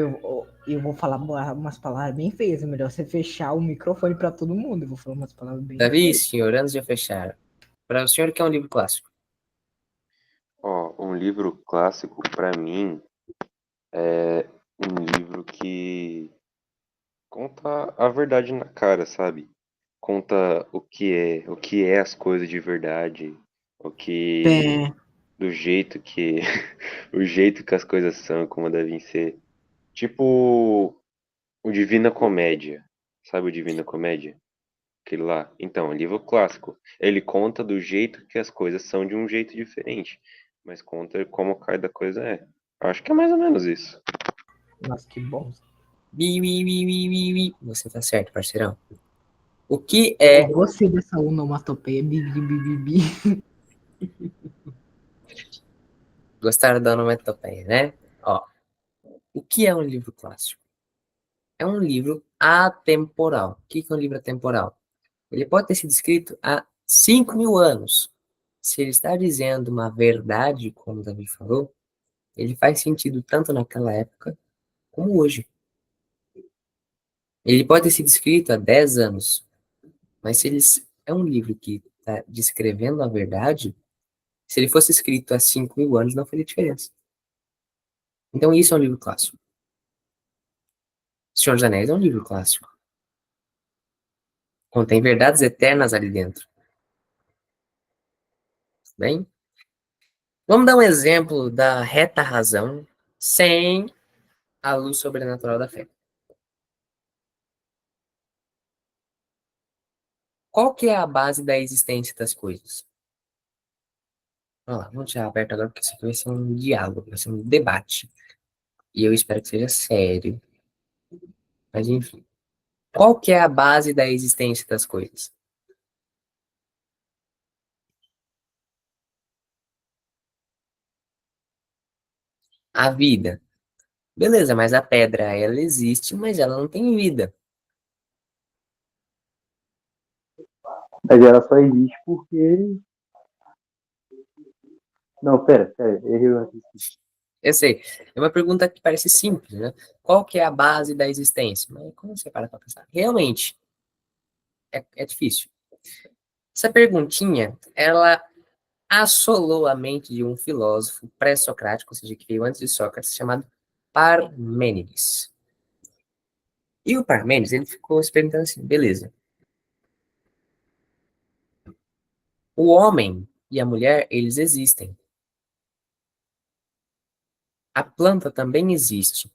eu vou falar umas palavras bem feias. É melhor você fechar o microfone para todo mundo. Eu vou falar umas palavras bem Davi, feias. senhor, antes de fechar. Para o senhor, que é um livro clássico? Ó, um livro clássico pra mim é um livro que conta a verdade na cara, sabe? Conta o que é as coisas de verdade, o que É, do jeito que o jeito que as coisas são, como devem ser. Tipo o Divina Comédia. Sabe o Divina Comédia? Aquele lá. Então, é um livro clássico. Ele conta do jeito que as coisas são de um jeito diferente, mas conta como cada coisa é. Acho que é mais ou menos isso. nossa, que bom. Você tá certo, parceirão. O que é... Eu gostei dessa onomatopeia. Bi, bi, bi, bi, bi. Gostaram da onomatopeia, né? Ó, o que é um livro clássico? É um livro atemporal. O que é um livro atemporal? Ele pode ter sido escrito há 5.000 anos. Se ele está dizendo uma verdade, como Davi falou, ele faz sentido tanto naquela época como hoje. Ele pode ter sido escrito há 10 anos, mas se ele é um livro que está descrevendo a verdade, se ele fosse escrito há 5.000 anos, não faria diferença. Então, isso é um livro clássico. Senhor dos Anéis é um livro clássico. Contém verdades eternas ali dentro. Bem, vamos dar um exemplo da reta razão sem a luz sobrenatural da fé. Qual que é a base da existência das coisas? Vamos lá, vamos deixar aberto agora, porque isso aqui vai ser um diálogo, vai ser um debate. E eu espero que seja sério. Mas enfim. Qual que é a base da existência das coisas? A vida. Beleza, mas a pedra, ela existe, mas ela não tem vida. Mas ela só existe porque. Não, pera, errei o raciocínio. Eu sei, é uma pergunta que parece simples, né? Qual que é a base da existência? Mas quando você para pensar, realmente é difícil. Essa perguntinha, ela assolou a mente de um filósofo pré-socrático, ou seja, que veio antes de Sócrates, chamado Parmênides. E o Parmênides, ele ficou se perguntando assim, beleza, o homem e a mulher, eles existem. A planta também existe.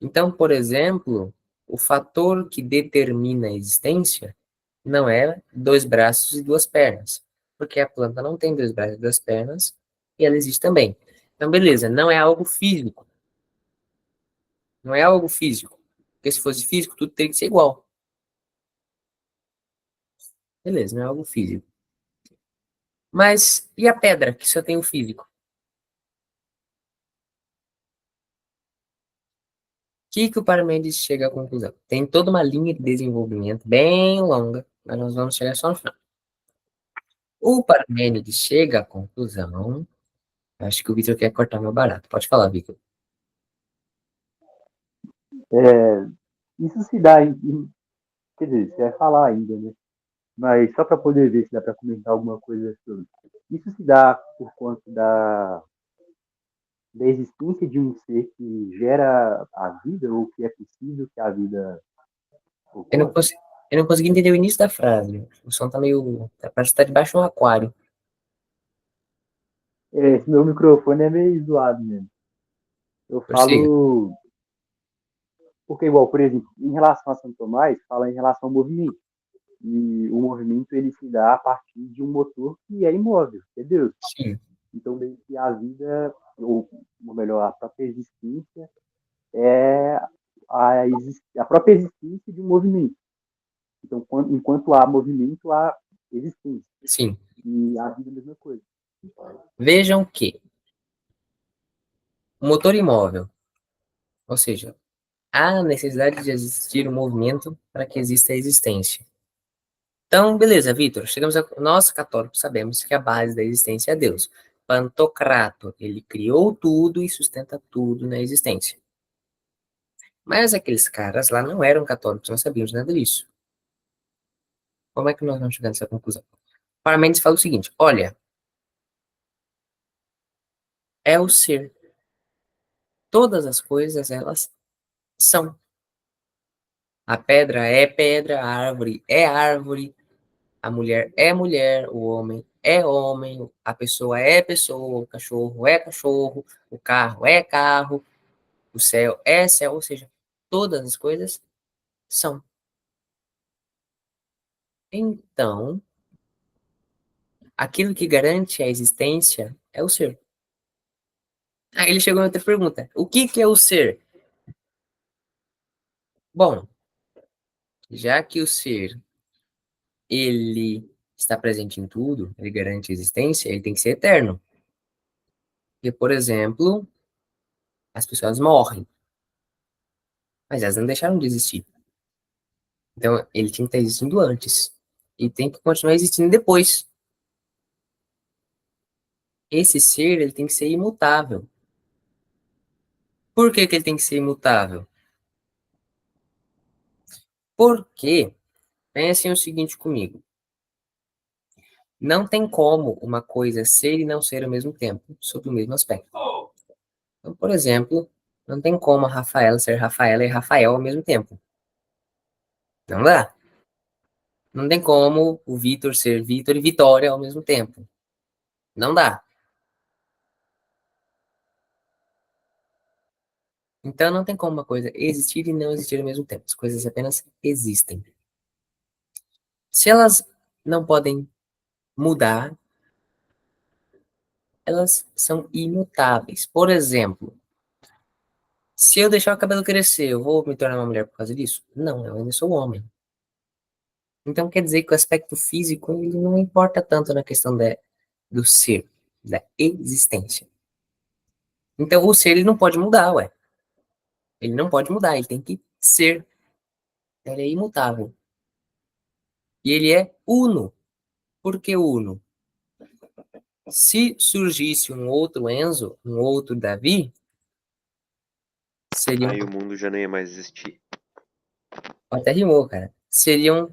Então, por exemplo, o fator que determina a existência não é 2 braços e 2 pernas, porque a planta não tem 2 braços e 2 pernas e ela existe também. Então, beleza, não é algo físico. Não é algo físico. Porque se fosse físico, tudo teria que ser igual. Beleza, não é algo físico. Mas e a pedra, que só tem o físico? Que o Parmênides chega à conclusão? Tem toda uma linha de desenvolvimento bem longa, mas nós vamos chegar só no final. O Parmênides chega à conclusão. Acho que o Victor quer cortar meu barato. Pode falar, Victor. Isso se dá quer dizer, você vai falar ainda, né? Mas só para poder ver se dá para comentar alguma coisa sobre. Isso se dá por conta da existência de um ser que gera a vida, ou que é possível que a vida Eu não, ocorra. cons- eu não consegui entender o início da frase. O som tá meio. Parece que tá debaixo de um aquário. Esse meu microfone é meio zoado mesmo. Eu Prossiga. falo. Porque, igual, por exemplo, em relação a Santo Tomás, fala em relação ao movimento. E o movimento ele se dá a partir de um motor que é imóvel, que é Deus. Sim, Então, meio que a vida, ou melhor, a própria existência é a própria existência de um movimento. Então, enquanto há movimento, há existência. sim. E a vida é a mesma coisa. Vejam que o motor imóvel, ou seja, há necessidade de existir um movimento para que exista a existência. Então, beleza, Vitor, nós católicos sabemos que a base da existência é Deus. Pantocrator, ele criou tudo e sustenta tudo na existência. Mas aqueles caras lá não eram católicos, não sabiam de nada disso. Como é que nós vamos chegar nessa conclusão? Parmênides fala o seguinte: olha, é o ser. Todas as coisas, elas são. A pedra, a árvore é árvore, a mulher é mulher, o homem é homem, a pessoa é pessoa, o cachorro é cachorro, o carro é carro, o céu é céu, ou seja, todas as coisas são. Então, aquilo que garante a existência é o ser. Aí ele chegou na outra pergunta: o que é o ser? Bom, já que o ser ele está presente em tudo, ele garante a existência, ele tem que ser eterno. Porque, por exemplo, as pessoas morrem, mas elas não deixaram de existir. Então, ele tinha que estar existindo antes. E tem que continuar existindo depois. Esse ser, ele tem que ser imutável. Por que que ele tem que ser imutável? Porque, pensem o seguinte comigo. Não tem como uma coisa ser e não ser ao mesmo tempo, sob o mesmo aspecto. Então, por exemplo, não tem como a Rafaela ser Rafaela e Rafael ao mesmo tempo. Não dá. Não tem como o Vitor ser Vitor e Vitória ao mesmo tempo. Não dá. Então não tem como uma coisa existir e não existir ao mesmo tempo. As coisas apenas existem. Se elas não podem mudar, elas são imutáveis. Por exemplo, se eu deixar o cabelo crescer, eu vou me tornar uma mulher por causa disso? Não, eu ainda sou homem. Então quer dizer que o aspecto físico ele não importa tanto na questão do ser, da existência. Então o ser ele não pode mudar, ué. Ele não pode mudar, ele tem que ser. Ele é imutável. E ele é uno. Por que uno? Se surgisse um outro Enzo, um outro Davi, seriam. Aí o mundo já não ia mais existir. Até rimou, cara. Seriam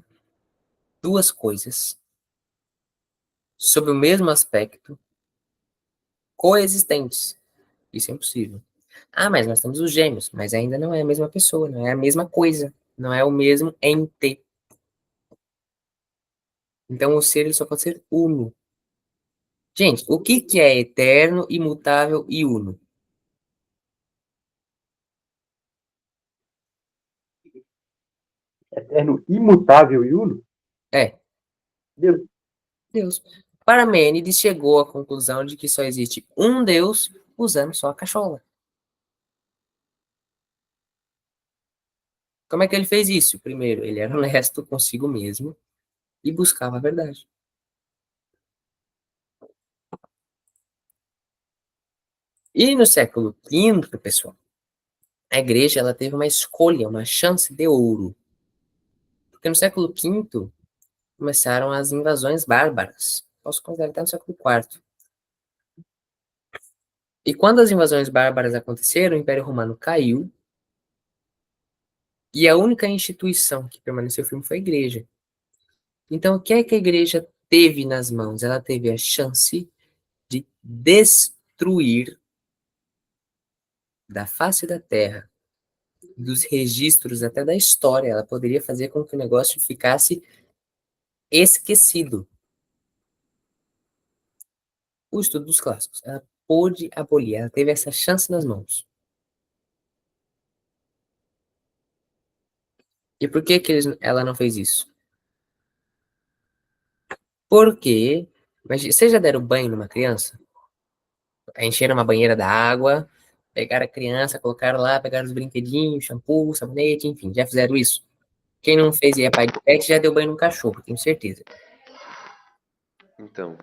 duas coisas sob o mesmo aspecto, coexistentes. Isso é impossível. Ah, mas nós temos os gêmeos, mas ainda não é a mesma pessoa, não é a mesma coisa, não é o mesmo ente. Então o ser ele só pode ser uno. Gente, o que que é eterno, imutável e uno? Eterno, imutável e uno? É, Deus. Deus. Parmênides chegou à conclusão de que só existe um Deus usando só a cachola. Como é que ele fez isso? Primeiro, ele era honesto consigo mesmo e buscava a verdade. E no século V, pessoal, a igreja ela teve uma escolha, uma chance de ouro. Porque no século V começaram as invasões bárbaras. Posso considerar até no século IV. E quando as invasões bárbaras aconteceram, o Império Romano caiu e a única instituição que permaneceu firme foi a igreja. Então, o que é que a igreja teve nas mãos? Ela teve a chance de destruir da face da terra, dos registros até da história. Ela poderia fazer com que o negócio ficasse esquecido. O estudo dos clássicos. Ela pôde abolir, ela teve essa chance nas mãos. E por que que ela não fez isso? Porque, mas vocês já deram banho numa criança? Encheram uma banheira da água, pegaram a criança, colocaram lá, pegaram os brinquedinhos, shampoo, sabonete, enfim, já fizeram isso? Quem não fez e é pai de pet já deu banho num cachorro, tenho certeza. Então,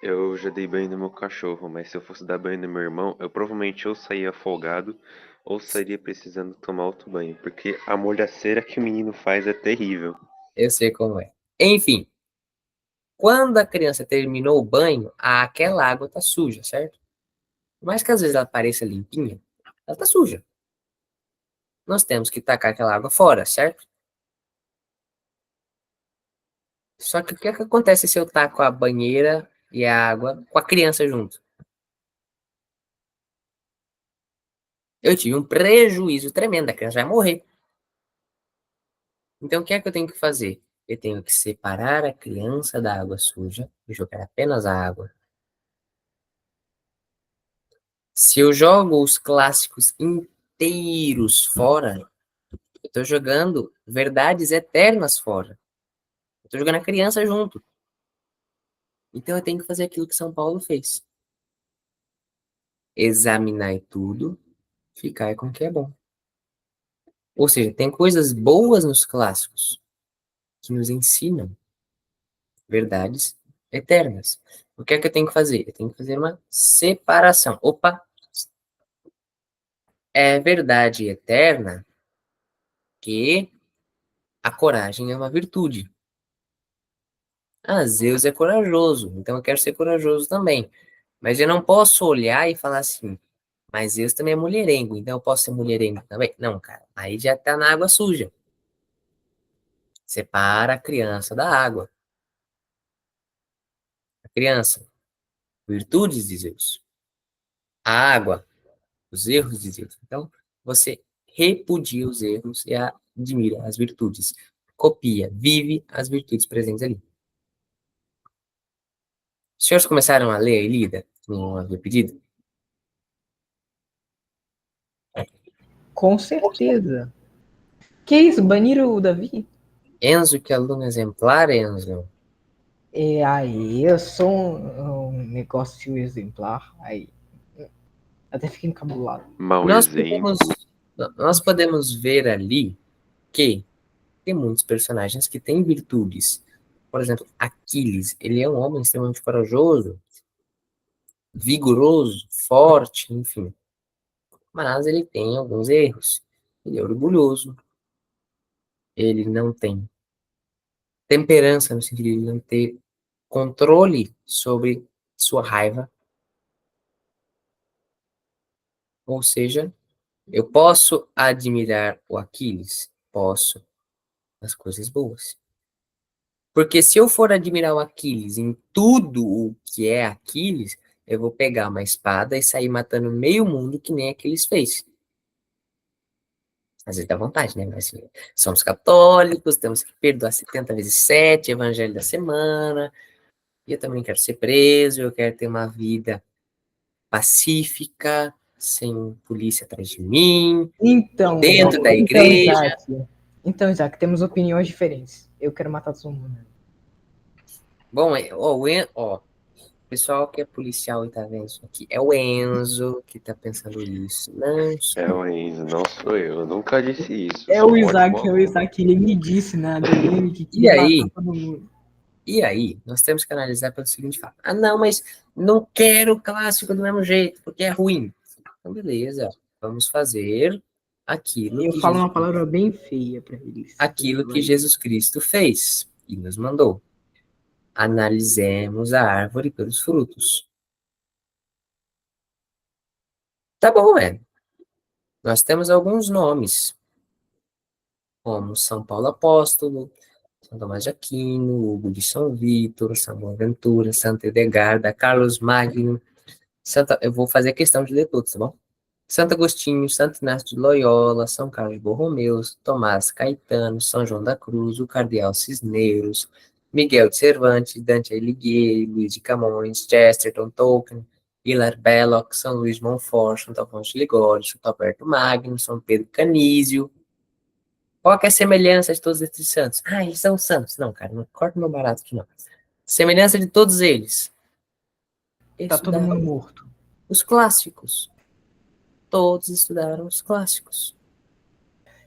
eu já dei banho no meu cachorro, mas se eu fosse dar banho no meu irmão, eu provavelmente ou saía afogado ou sairia precisando tomar outro banho, porque a molhaceira que o menino faz é terrível. Eu sei como é. Enfim, quando a criança terminou o banho, aquela água tá suja, certo? Por mais que às vezes ela pareça limpinha, ela tá suja. Nós temos que tacar aquela água fora, certo? Só que o que é que acontece se eu taco a banheira e a água com a criança junto? Eu tive um prejuízo tremendo, a criança vai morrer. Então o que é que eu tenho que fazer? Eu tenho que separar a criança da água suja e jogar apenas a água. Se eu jogo os clássicos inteiros fora, eu tô jogando verdades eternas fora. Eu tô jogando a criança junto. Então eu tenho que fazer aquilo que São Paulo fez. Examinar tudo, ficar com o que é bom. Ou seja, tem coisas boas nos clássicos que nos ensinam verdades eternas. O que é que eu tenho que fazer? Eu tenho que fazer uma separação. Opa! É verdade eterna que a coragem é uma virtude. Ah, Zeus é corajoso, então eu quero ser corajoso também. Mas eu não posso olhar e falar assim, mas Zeus também é mulherengo, então eu posso ser mulherengo também? Não, cara, aí já tá na água suja. Separa a criança da água. A criança, virtudes de Zeus. A água, os erros de Zeus. Então, você repudia os erros e admira as virtudes. Copia, vive as virtudes presentes ali. Os senhores começaram a ler a Ilíada? Não havia pedido? Com certeza. Que isso? Baniram o Davi? Enzo, que aluno exemplar, Enzo. É, aí, eu sou um negócio exemplar. Aí, até fiquei encabulado. Mau Nós exemplo. podemos, nós podemos ver ali que tem muitos personagens que têm virtudes. Por exemplo, Aquiles, ele é um homem extremamente corajoso, vigoroso, forte, enfim. Mas ele tem alguns erros. Ele é orgulhoso, ele não tem temperança, no sentido de não ter controle sobre sua raiva. Ou seja, eu posso admirar o Aquiles? Posso, as coisas boas. Porque se eu for admirar o Aquiles em tudo o que é Aquiles, eu vou pegar uma espada e sair matando meio mundo que nem Aquiles fez. Às vezes dá vontade, né? Mas assim, somos católicos, temos que perdoar 70 vezes 7, evangelho da semana. E eu também quero ser preso, eu quero ter uma vida pacífica, sem polícia atrás de mim, Então, dentro da então, igreja. Isaac, temos opiniões diferentes. Eu quero matar todo mundo. Bom, ó, o pessoal que é policial e tá vendo isso aqui, é o Enzo que tá pensando isso. Não sou. É o Enzo, não sou eu. Eu nunca disse isso. É Sou o um ótimo Isaac, aluno. ele me disse na DM que E queria matar aí, todo mundo. nós temos que analisar pelo seguinte fato. Ah, não, mas não quero o clássico do mesmo jeito, porque é ruim. Então, beleza, vamos fazer aquilo Eu que falo Jesus, uma palavra bem feia pra eles. aquilo que Jesus Cristo fez e nos mandou. Analisemos a árvore pelos frutos. Tá bom, velho. Nós temos alguns nomes, como São Paulo Apóstolo, São Tomás de Aquino, Hugo de São Vítor, São Boaventura, Santo Edgarda, Carlos Magno, eu vou fazer questão de ler todos, tá bom? Santo Agostinho, Santo Inácio de Loyola, São Carlos Borromeu, Tomás Caetano, São João da Cruz, o Cardeal Cisneros, Miguel de Cervantes, Dante Alighieri, Luiz de Camões, Chesterton, Tolkien, Hilaire Belloc, São Luís de Montfort, Santo Afonso de Ligório, Santo Alberto Magno, São Pedro Canísio. Qual que é a semelhança de todos esses santos? Ah, eles são santos. Não, cara, não corta meu barato aqui, não. Semelhança de todos eles. Tá todo mundo Estudaram morto. os clássicos. Todos estudaram os clássicos.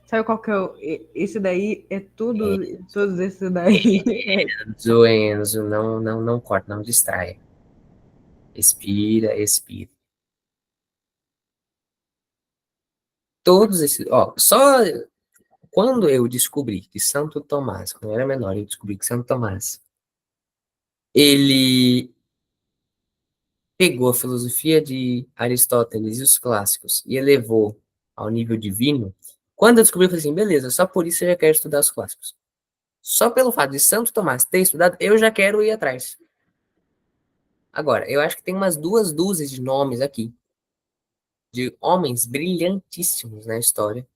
Sabe qual que é esse daí é tudo, todos esses daí. Enzo, não corta, não distrai. Expira, expira. Todos esses, ó, só quando eu descobri que Santo Tomás, quando eu era menor, eu descobri que Santo Tomás, ele pegou a filosofia de Aristóteles e os clássicos e elevou ao nível divino. Quando eu descobri, eu falei assim, beleza, só por isso eu já quero estudar os clássicos. Só pelo fato de Santo Tomás ter estudado, eu já quero ir atrás. Agora, eu acho que tem umas duas dúzias de nomes aqui, de homens brilhantíssimos na história,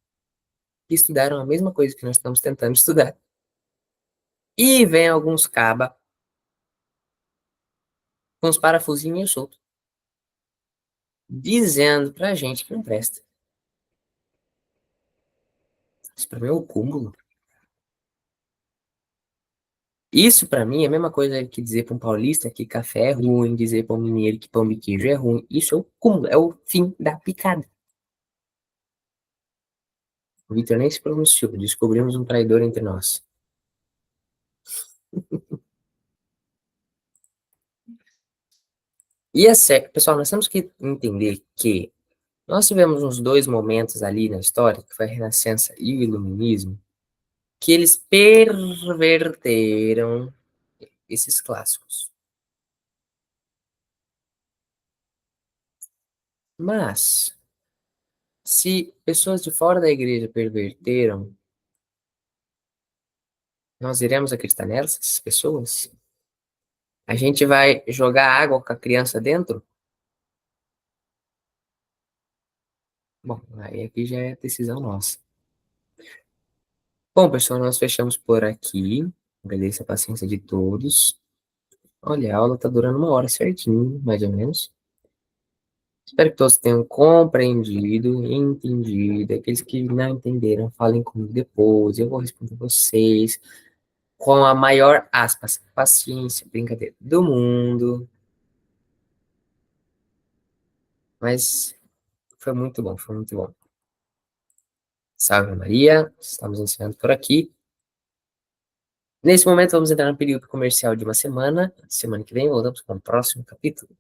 que estudaram a mesma coisa que nós estamos tentando estudar. E vem alguns caba com os parafusinhos meio soltos, dizendo pra gente que não presta. Isso pra mim é o cúmulo. Isso pra mim é a mesma coisa que dizer pra um paulista que café é ruim, dizer pra um mineiro que pão de queijo é ruim. Isso é o cúmulo, é o fim da picada. O Victor nem se pronunciou, descobrimos um traidor entre nós. E é certo, pessoal, nós temos que entender que nós tivemos uns dois momentos ali na história, que foi a Renascença e o Iluminismo, que eles perverteram esses clássicos. Mas, se pessoas de fora da igreja perverteram, nós iremos acreditar nessas pessoas? A gente vai jogar água com a criança dentro? Bom, aí aqui já é decisão nossa. Bom, pessoal, nós fechamos por aqui. Agradeço a paciência de todos. Olha, a aula tá durando 1 hora certinho, mais ou menos. Espero que todos tenham compreendido, entendido. Aqueles que não entenderam, falem comigo depois. Eu vou responder vocês com a maior aspas, paciência, brincadeira do mundo. Mas foi muito bom, foi muito bom. Salve Maria, estamos encerrando por aqui. Nesse momento, vamos entrar no período comercial de uma semana. Semana que vem, voltamos com o próximo capítulo.